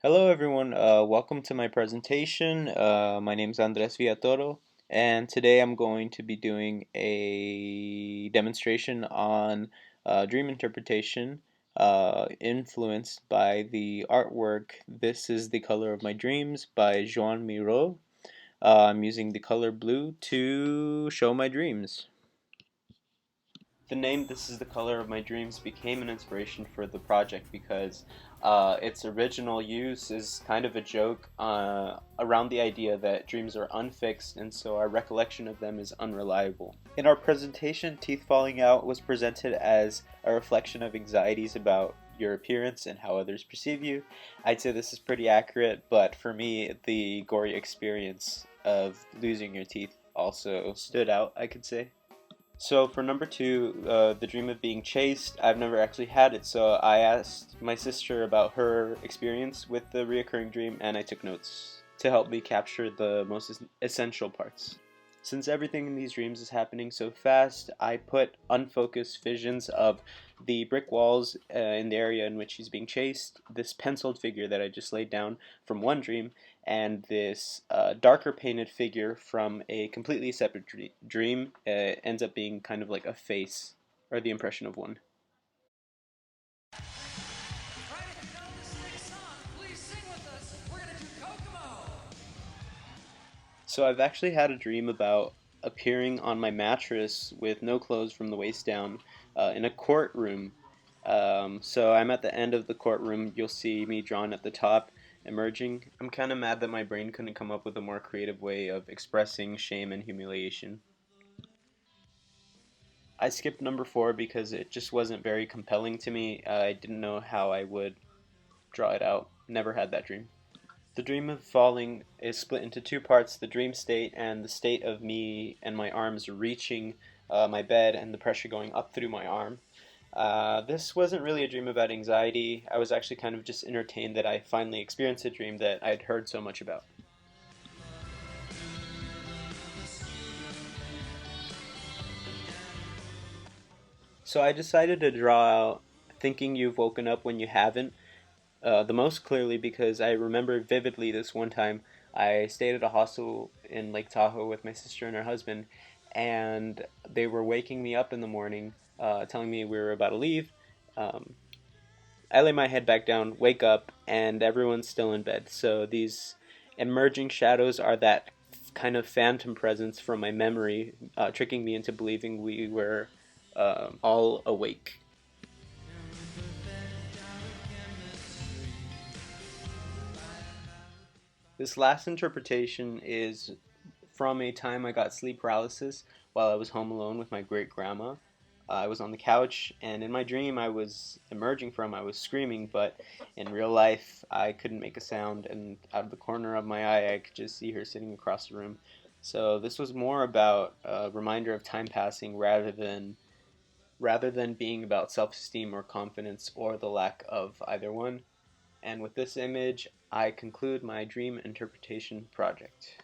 Hello everyone, welcome to my presentation. My name is Andres Villatoro, and today I'm going to be doing a demonstration on dream interpretation influenced by the artwork This is the Color of My Dreams by Joan Miro. I'm using the color blue to show my dreams. The name This is the Color of My Dreams became an inspiration for the project because its original use is kind of a joke around the idea that dreams are unfixed and so our recollection of them is unreliable. In our presentation, teeth falling out was presented as a reflection of anxieties about your appearance and how others perceive you. I'd say this is pretty accurate, but for me, the gory experience of losing your teeth also stood out, I could say. So for number two, the dream of being chased, I've never actually had it, so I asked my sister about her experience with the reoccurring dream and I took notes to help me capture the most essential parts. Since everything in these dreams is happening so fast, I put unfocused visions of the brick walls in the area in which she's being chased, this penciled figure that I just laid down from one dream, and this darker painted figure from a completely separate dream ends up being kind of like a face, or the impression of one. So I've actually had a dream about appearing on my mattress with no clothes from the waist down in a courtroom. So I'm at the end of the courtroom. You'll see me drawn at the top, emerging. I'm kind of mad that my brain couldn't come up with a more creative way of expressing shame and humiliation. I skipped number four because it just wasn't very compelling to me. I didn't know how I would draw it out. Never had that dream. The dream of falling is split into two parts, the dream state and the state of me and my arms reaching my bed and the pressure going up through my arm. This wasn't really a dream about anxiety. I was actually kind of just entertained that I finally experienced a dream that I'd heard so much about. So I decided to draw out thinking you've woken up when you haven't, the most clearly because I remember vividly this one time I stayed at a hostel in Lake Tahoe with my sister and her husband, and they were waking me up in the morning, telling me we were about to leave. Um, I lay my head back down, wake up, and everyone's still in bed. So these emerging shadows are that kind of phantom presence from my memory, tricking me into believing we were all awake. This last interpretation is from a time I got sleep paralysis while I was home alone with my great grandma. I was on the couch, and in my dream, I was emerging from, I was screaming, but in real life, I couldn't make a sound, and out of the corner of my eye, I could just see her sitting across the room. So this was more about a reminder of time passing rather than being about self-esteem or confidence or the lack of either one. And with this image, I conclude my dream interpretation project.